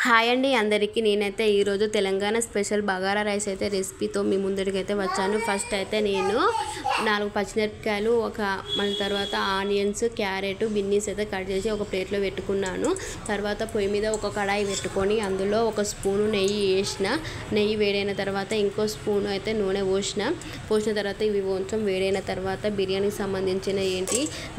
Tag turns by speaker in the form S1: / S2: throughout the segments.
S1: Hi అండి అందరికీ. నేనైతే ఈరోజు తెలంగాణ స్పెషల్ బగారా రైస్ అయితే రెసిపీతో మీ ముందరికైతే వచ్చాను. ఫస్ట్ అయితే నేను 4 పచ్చిమిరపకాయలు, మళ్ళీ తర్వాత ఆనియన్స్, క్యారెట్, బిన్నీస్ అయితే కట్ చేసి ఒక ప్లేట్లో పెట్టుకున్నాను. తర్వాత పొయ్యి మీద ఒక కడాయి పెట్టుకొని అందులో ఒక స్పూను నెయ్యి వేసిన. నెయ్యి వేడైన తర్వాత ఇంకో స్పూను అయితే నూనె పోసిన తర్వాత ఇవి కొంచెం వేడైన తర్వాత బిర్యానీకి సంబంధించిన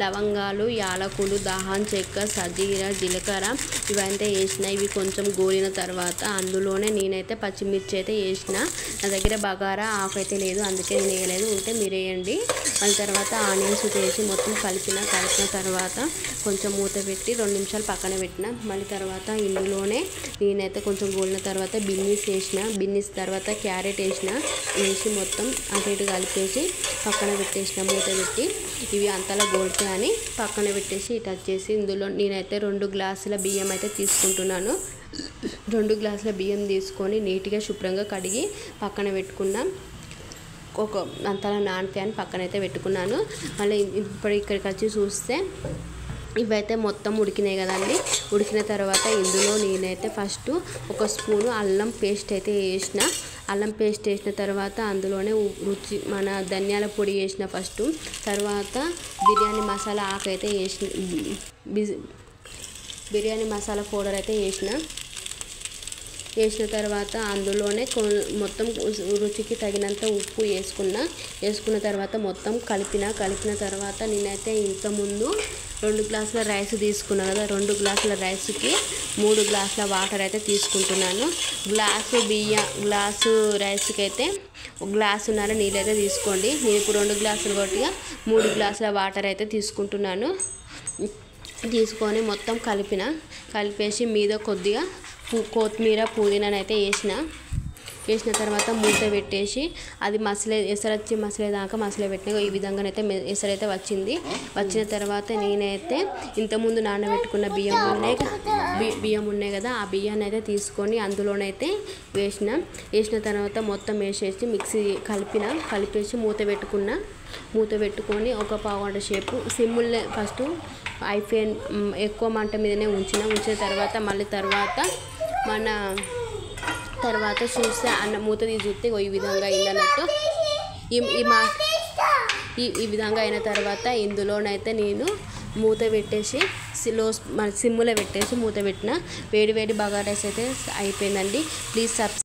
S1: లవంగాలు, యాలకులు, దాహాన్ చెక్క, సజీర, జీలకర్ర ఇవంతా వేసిన. ఇవి కొంచెం గోలిన తర్వాత అందులోనే నేనైతే పచ్చిమిర్చి అయితే వేసిన. నా దగ్గర బగారా ఆకు అయితే లేదు, అందుకే నేను వేయలేదు, ఉంటే మీరు వేయండి. మళ్ళీ తర్వాత ఆనియన్స్ వేసి మొత్తం కలిపిన తర్వాత కొంచెం మూత పెట్టి 2 నిమిషాలు పక్కన పెట్టిన. మళ్ళీ తర్వాత ఇందులోనే నేనైతే కొంచెం గోలిన తర్వాత బిన్నీస్ వేసిన. బిన్నీస్ తర్వాత క్యారెట్ వేసి మొత్తం అటు ఇటు కలిపేసి పక్కన పెట్టేసిన. మూత పెట్టి ఇవి అంతలా గోల్తే అని పక్కన పెట్టేసి ఇటు వచ్చేసి ఇందులో నేనైతే 2 గ్లాసుల బియ్యం అయితే తీసుకుంటున్నాను. 2 గ్లాసుల బియ్యం తీసుకొని నీట్గా శుభ్రంగా కడిగి పక్కన పెట్టుకున్నాం. అంతలా నానితే అని పక్కనైతే పెట్టుకున్నాను. మళ్ళీ ఇప్పుడు ఇక్కడికి వచ్చి చూస్తే ఇవైతే మొత్తం ఉడికినాయి కదండి. ఉడికిన తర్వాత ఇందులో నేనైతే ఫస్ట్ ఒక స్పూను అల్లం పేస్ట్ అయితే వేసిన. అల్లం పేస్ట్ వేసిన తర్వాత అందులోనే మన ధనియాల పొడి వేసిన ఫస్ట్. తర్వాత బిర్యానీ మసాలా ఆకు అయితే వేసిన, బిర్యానీ మసాలా పౌడర్ అయితే వేసిన తర్వాత అందులోనే మొత్తం రుచికి తగినంత ఉప్పు వేసుకున్న తర్వాత మొత్తం కలిపిన తర్వాత నేనైతే ఇంతకుముందు 2 గ్లాసుల రైస్ తీసుకున్నాను కదా, 2 గ్లాసుల రైస్కి 3 గ్లాసుల వాటర్ అయితే తీసుకుంటున్నాను. గ్లాసు రైస్కి అయితే 1 గ్లాసున్నర నీళ్ళు అయితే తీసుకోండి. నేను ఇప్పుడు 2 గ్లాసులు కొట్టిగా 3 గ్లాసుల వాటర్ అయితే తీసుకుంటున్నాను. తీసుకొని మొత్తం కలిపేసి మీద కొద్దిగా కొత్తిమీర, పుదీనాను అయితే వేసిన తర్వాత మూత పెట్టేసి అది ఎసరొచ్చి మసలేదాకా పెట్టిన. ఈ విధంగానైతే ఎసరైతే వచ్చిన తర్వాత నేనైతే ఇంతకుముందు నానబెట్టుకున్న బియ్యం ఉన్నాయి కదా, ఆ బియ్యాన్ని అయితే తీసుకొని అందులోనైతే వేసిన తర్వాత మొత్తం వేసేసి మిక్సీ కలిపేసి మూత పెట్టుకొని ఒక పావుగంట సేపు సిమ్ములే ఫస్ట్ ఫ్లేమ్ ఎక్కువ మంట మీదనే ఉంచిన తర్వాత మళ్ళీ తర్వాత చూస్తే మూత తీసి చూస్తే ఈ విధంగా అయిందన్నట్టు. ఈ విధంగా అయిన తర్వాత ఇందులోనైతే నేను మూత పెట్టేసి సిమ్ములో పెట్టేసి మూత పెట్టిన. వేడి బగారా రైస్ అయితే అయిపోయిందండి. ప్లీజ్